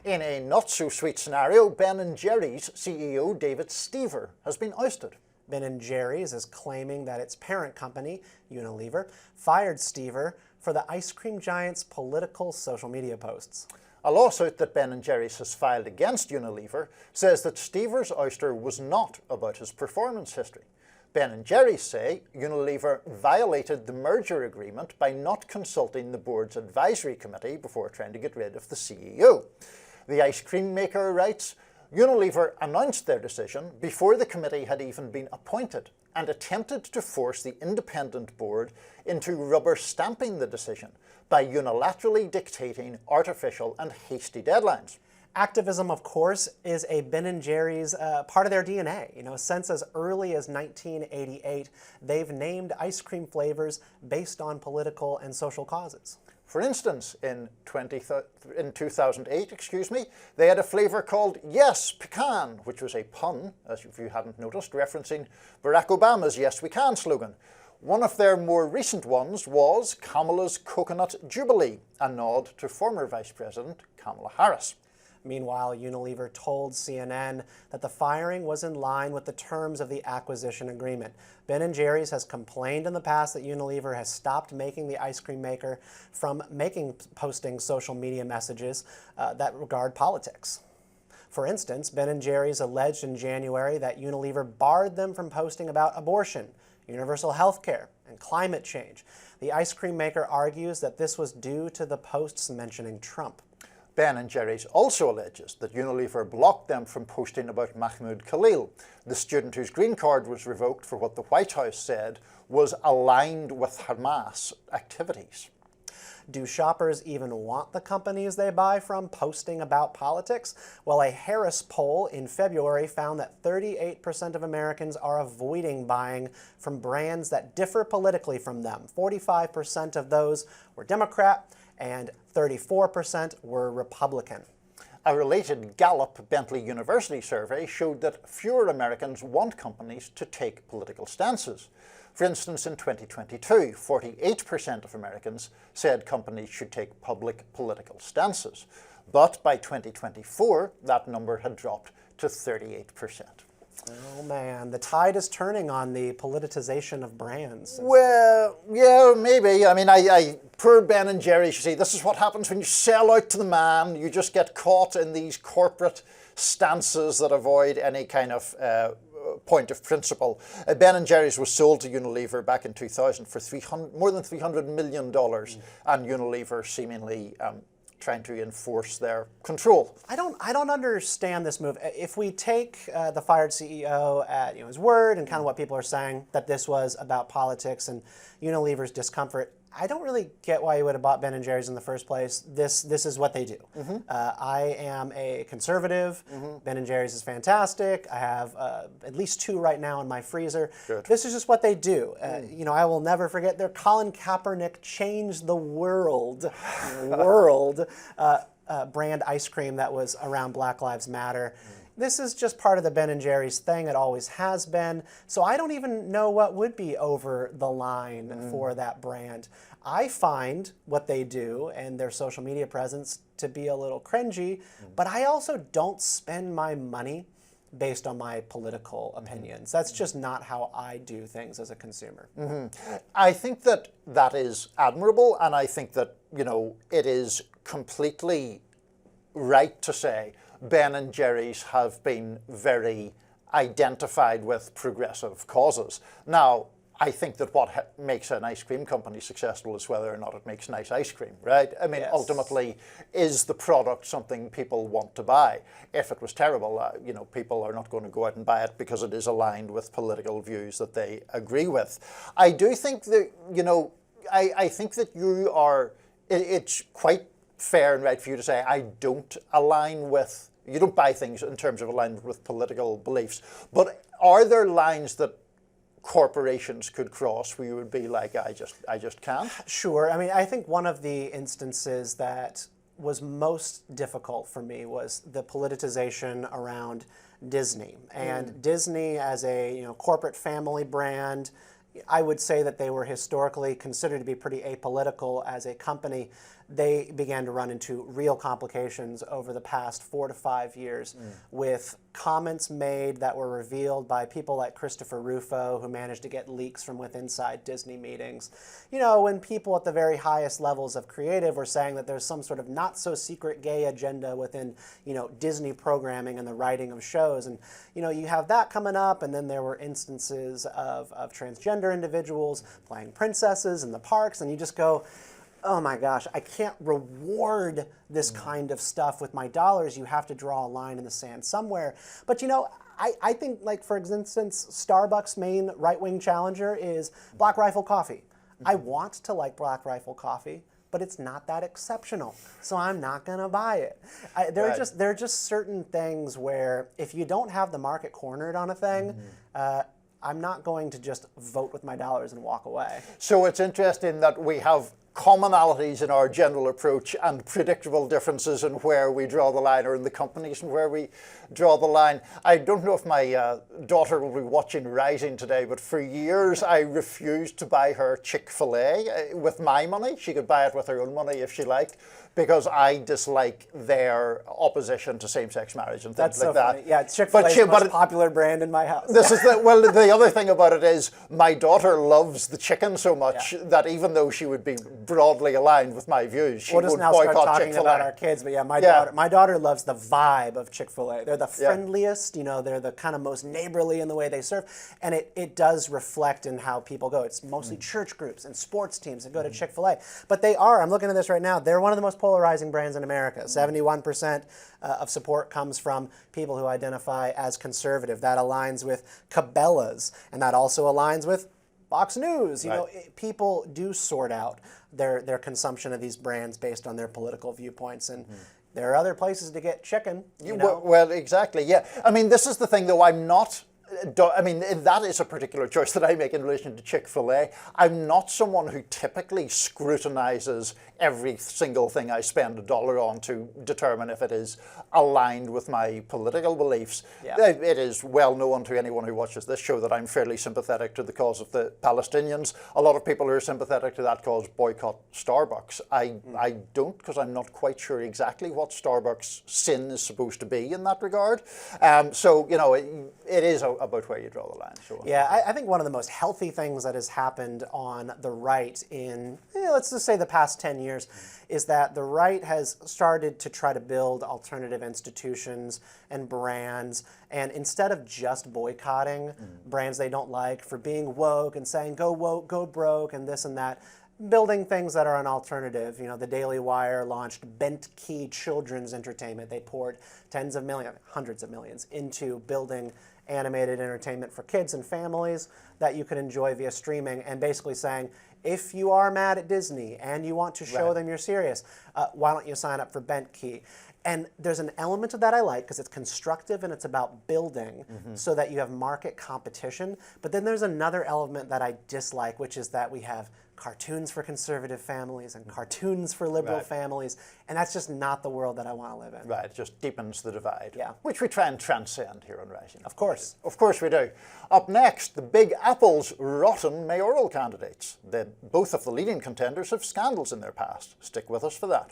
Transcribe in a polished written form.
In a not-so-sweet scenario, Ben & Jerry's CEO David Stever has been ousted. Ben & Jerry's is claiming that its parent company, Unilever, fired Stever for the ice cream giant's political social media posts. A lawsuit that Ben & Jerry's has filed against Unilever says that Stever's ouster was not about his performance history. Ben & Jerry's say Unilever violated the merger agreement by not consulting the board's advisory committee before trying to get rid of the CEO. The ice cream maker writes, Unilever announced their decision before the committee had even been appointed and attempted to force the independent board into rubber stamping the decision by unilaterally dictating artificial and hasty deadlines. Activism, of course, is a Ben & Jerry's part of their DNA. Since as early as 1988, they've named ice cream flavors based on political and social causes. For instance, in 2008, they had a flavor called Yes Pecan, which was a pun, as if you hadn't noticed, referencing Barack Obama's Yes We Can slogan. One of their more recent ones was Kamala's Coconut Jubilee, a nod to former Vice President Kamala Harris. Meanwhile, Unilever told CNN that the firing was in line with the terms of the acquisition agreement. Ben & Jerry's has complained in the past that Unilever has stopped making the ice cream maker from posting social media messages that regard politics. For instance, Ben & Jerry's alleged in January that Unilever barred them from posting about abortion, universal health care, and climate change. The ice cream maker argues that this was due to the posts mentioning Trump. Ben & Jerry's also alleges that Unilever blocked them from posting about Mahmoud Khalil, the student whose green card was revoked for what the White House said was aligned with Hamas activities. Do shoppers even want the companies they buy from posting about politics? Well, a Harris poll in February found that 38% of Americans are avoiding buying from brands that differ politically from them. 45% of those were Democrat, and 34% were Republican. A related Gallup Bentley University survey showed that fewer Americans want companies to take political stances. For instance, in 2022, 48% of Americans said companies should take public political stances. But by 2024, that number had dropped to 38%. Oh man, the tide is turning on the politicization of brands. Well, yeah, maybe. I mean, poor Ben & Jerry's, you see, this is what happens when you sell out to the man. You just get caught in these corporate stances that avoid any kind of point of principle. Ben & Jerry's was sold to Unilever back in 2000 for more than $300 million, and Unilever seemingly trying to enforce their control. I don't understand this move. If we take the fired CEO at his word and kind of what people are saying, that this was about politics and Unilever's discomfort, I don't really get why you would have bought Ben & Jerry's in the first place. This is what they do. I am a conservative. Ben & Jerry's is fantastic. I have at least 2 right now in my freezer. Good. This is just what they do. I will never forget their Colin Kaepernick changed the world brand ice cream that was around Black Lives Matter. This is just part of the Ben & Jerry's thing. It always has been. So I don't even know what would be over the line for that brand. I find what they do and their social media presence to be a little cringy, but I also don't spend my money based on my political opinions. That's just not how I do things as a consumer. I think that is admirable, and I think that, it is completely right to say Ben & Jerry's have been very identified with progressive causes. Now, I think that what makes an ice cream company successful is whether or not it makes nice ice cream, right? I mean, ultimately, is the product something people want to buy? If it was terrible, people are not going to go out and buy it because it is aligned with political views that they agree with. I do think that, I think that you are, it's quite fair and right for you to say, I don't align with, you don't buy things in terms of alignment with political beliefs. But are there lines that corporations could cross where you would be like, I just can't? Sure. I mean, I think one of the instances that was most difficult for me was the politicization around Disney. And Disney as a corporate family brand, I would say that they were historically considered to be pretty apolitical as a company. They began to run into real complications over the past 4 to 5 years with comments made that were revealed by people like Christopher Rufo, who managed to get leaks from inside Disney meetings. You know, when people at the very highest levels of creative were saying that there's some sort of not so secret gay agenda within, you know, Disney programming and the writing of shows. And, you know, you have that coming up, and then there were instances of transgender individuals playing princesses in the parks, and you just go, oh my gosh, I can't reward this kind of stuff with my dollars. You have to draw a line in the sand somewhere. But you know, I think, like, for instance, Starbucks' main right-wing challenger is Black Rifle Coffee. I want to like Black Rifle Coffee, but it's not that exceptional, so I'm not gonna buy it. There are just certain things where if you don't have the market cornered on a thing, I'm not going to just vote with my dollars and walk away. So it's interesting that we have commonalities in our general approach and predictable differences in where we draw the line, or in the companies and where we draw the line. I don't know if my daughter will be watching Rising today, but for years I refused to buy her Chick-fil-A with my money. She could buy it with her own money if she liked, because I dislike their opposition to same-sex marriage and things like that. Funny. Yeah, Chick-fil-A is the most popular brand in my house. This is the other thing about it is my daughter loves the chicken so much that even though she would be broadly aligned with my views, she would boycott Chick-fil-A. We'll just now start talking about our kids, but yeah, my daughter loves the vibe of Chick-fil-A. They're the friendliest, you know, they're the kind of most neighborly in the way they serve, and it does reflect in how people go. It's mostly church groups and sports teams that go to Chick-fil-A. But they are, I'm looking at this right now, they're one of the most polarizing brands in America. 71% of support comes from people who identify as conservative. That aligns with Cabela's, and that also aligns with Fox News. You know, people do sort out their consumption of these brands based on their political viewpoints, and there are other places to get chicken. You know? Well, exactly, yeah. I mean, this is the thing, though. I'm not... I mean, that is a particular choice that I make in relation to Chick-fil-A. I'm not someone who typically scrutinizes every single thing I spend $1 on to determine if it is aligned with my political beliefs. Yeah. It is well known to anyone who watches this show that I'm fairly sympathetic to the cause of the Palestinians. A lot of people who are sympathetic to that cause boycott Starbucks. I don't, because I'm not quite sure exactly what Starbucks' sin is supposed to be in that regard. So, you know, it is about where you draw the line. So, yeah, I think one of the most healthy things that has happened on the right in, let's just say, the past 10 years is that the right has started to try to build alternative institutions and brands, and instead of just boycotting brands they don't like for being woke and saying go woke, go broke, and this and that, building things that are an alternative. You know, the Daily Wire launched Bent Key Children's Entertainment. They poured tens of millions, hundreds of millions into building animated entertainment for kids and families that you could enjoy via streaming, and basically saying, if you are mad at Disney and you want to show them you're serious, why don't you sign up for Bent Key? And there's an element of that I like because it's constructive and it's about building so that you have market competition. But then there's another element that I dislike, which is that we have cartoons for conservative families and cartoons for liberal families, and that's just not the world that I want to live in. Right, it just deepens the divide, yeah, which we try and transcend here on Rising. Of course. Of course we do. Up next, the Big Apple's rotten mayoral candidates. Both of the leading contenders have scandals in their past. Stick with us for that.